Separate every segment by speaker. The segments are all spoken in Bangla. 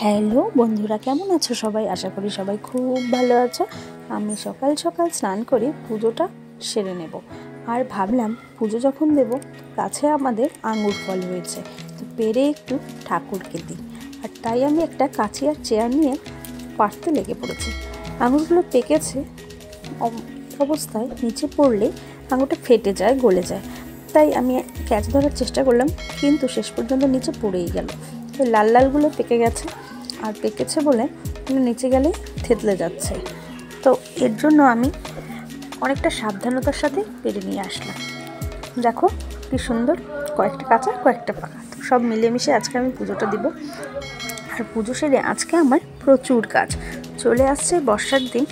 Speaker 1: হ্যালো বন্ধুরা, কেমন আছো সবাই? আশা করি সবাই খুব ভালো আছো। আমি সকাল সকাল স্নান করে পুজোটা সেরে নেব। আর ভাবলাম পুজো যখন দেব, কাছে আমাদের আঙুর ফল হয়েছে, তো পেরে একটু ঠাকুরকে দিই। আর তাই আমি একটা কাঁচি আর চেয়ার নিয়ে পাড়তে লেগে পড়েছি। আঙুরগুলো পেকেছে অবস্থায় নিচে পড়লে আঙুরটা ফেটে যায়, গলে যায়। তাই আমি ক্যাচ ধরার চেষ্টা করলাম, কিন্তু শেষ পর্যন্ত নিচে পড়েই গেল। তো লাল লালগুলো পেকে গেছে, আর পেকেছে বলে নিচে গেলেই থেতলে যাচ্ছে। তো এর জন্য আমি অনেকটা সাবধানতার সাথে পেরে নিয়ে আসলাম। দেখো কি সুন্দর, কয়েকটা কাঁচা কয়েকটা পাকা, তো সব মিলেমিশে আজকে আমি পুজোটা দিব। আর পুজো সেরে আজকে আমার প্রচুর কাজ চলে আসছে, বর্ষার দিন,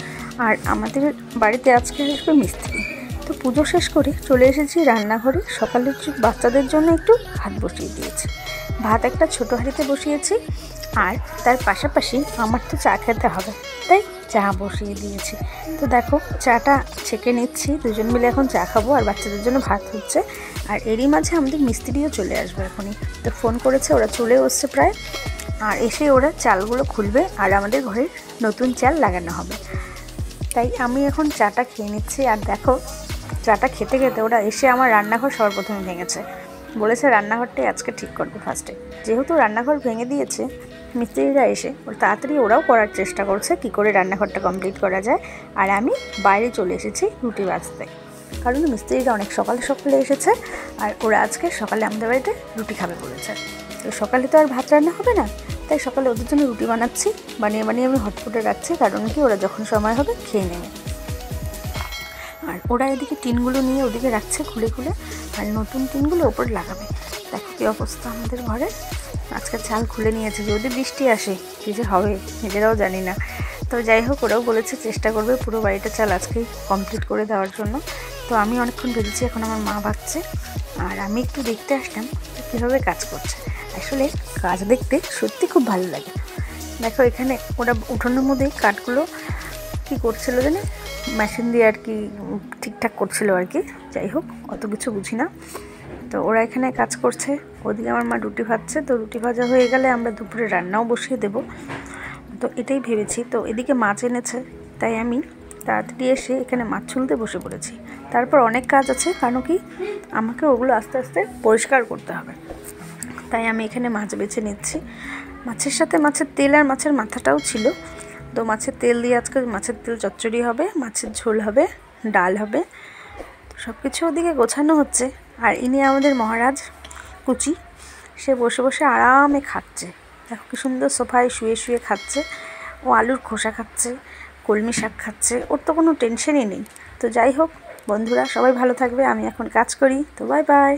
Speaker 1: আর আমাদের বাড়িতে আজকে আসবে মিস্ত্রি। তো পুজো শেষ করে চলে এসেছি রান্নাঘরে। সকালের বাচ্চাদের জন্য একটু ভাত বসিয়ে দিয়েছি। ভাত একটা ছোটো হাঁড়িতে বসিয়েছি, আর তার পাশাপাশি আমার তো চা খেতে হবে, তাই চা বসিয়ে দিয়েছি। তো দেখো চাটা ছেঁকে নিচ্ছি, দুজন মিলে এখন চা খাবো, আর বাচ্চাদের জন্য ভাত হচ্ছে। আর এরই মাঝে আমাদের মিস্ত্রিও চলে আসবে এখনই। তো ফোন করেছে, ওরা চলেও এসছে প্রায়। আর এসে ওরা চালগুলো খুলবে, আর আমাদের ঘরে নতুন চাল লাগানো হবে। তাই আমি এখন চাটা খেয়ে নিচ্ছি। আর দেখো চাটা খেতে খেতে ওরা এসে আমার রান্নাঘর সর্বপ্রথমে ভেঙেছে। বলেছে রান্নাঘরটাই আজকে ঠিক করবো ফার্স্টে। যেহেতু রান্নাঘর ভেঙে দিয়েছে মিস্ত্রিরা এসে, তাড়াতাড়ি ওরাও করার চেষ্টা করছে কী করে রান্নাঘরটা কমপ্লিট করা যায়। আর আমি বাইরে চলে এসেছি রুটি বাজতে, কারণ মিস্ত্রিরা অনেক সকালে সকালে এসেছে, আর ওরা আজকে সকালে আমাদের বাড়িতে রুটি খাবে বলেছে। তো সকালে তো আর ভাত রান্না হবে না, তাই সকালে ওদের জন্য রুটি বানাচ্ছি। বানিয়ে আমি হটপটে রাখছি, কারণ কি ওরা যখন সময় হবে খেয়ে নেবে। আর ওরা এদিকে টিনগুলো নিয়ে ওদিকে রাখছে খুলে খুলে, আর নতুন টিনগুলো ওপরে লাগাবে। দেখো কী অবস্থা আমাদের ঘরে। আজকে চাল খুলে নিয়েছে, যদি বৃষ্টি আসে কী যে হবে নিজেরাও জানি না। তো যাই হোক, ওরাও বলেছে চেষ্টা করবে পুরো বাড়িটা চাল আজকেই কমপ্লিট করে দেওয়ার জন্য। তো আমি অনেকক্ষণ ভেবেছি, এখন আমার মা ভাবছে, আর আমি একটু দেখতে আসলাম কীভাবে কাজ করছে। আসলে কাজ দেখতে সত্যি খুব ভালো লাগে। দেখো এখানে ওরা উঠোনের মধ্যেই কাঠগুলো কী করছিল জানে, মেশিন দিয়ে আর কি ঠিকঠাক করছিল আর কি। যাই হোক, অত কিছু বুঝি না। তো ওরা এখানে কাজ করছে, ওদিকে আমার মা রুটি ভাজছে। তো রুটি ভাজা হয়ে গেলে আমরা দুপুরে রান্নাও বসিয়ে দেব, তো এটাই ভেবেছি। তো এদিকে মাছ এনেছে, তাই আমি তাড়াতাড়ি এসে এখানে মাছ ছুলতে বসে পড়েছি। তারপর অনেক কাজ আছে, কারণ কি আমাকে ওগুলো আস্তে আস্তে পরিষ্কার করতে হবে। তাই আমি এখানে মাছ বেছে নিচ্ছি। মাছের সাথে মাছের তেল আর মাছের মাথাটাও ছিল। তো মাছের তেল দিয়ে আজকে মাছের তেল চচ্চড়ি হবে, মাছের ঝোল হবে, ডাল হবে। তো সব কিছু ওদিকে গোছানো হচ্ছে। আর ইনি আমাদের মহারাজ কুচি, সে বসে বসে আরামে খাচ্ছে। দেখো কি সুন্দর সোফায় শুয়ে শুয়ে খাচ্ছে। ও আলুর খোসা খাচ্ছে, কলমি শাক খাচ্ছে, ওর তো কোনো টেনশনই নেই। তো যাই হোক বন্ধুরা, সবাই ভালো থাকবে। আমি এখন কাজ করি, তো বাই বাই।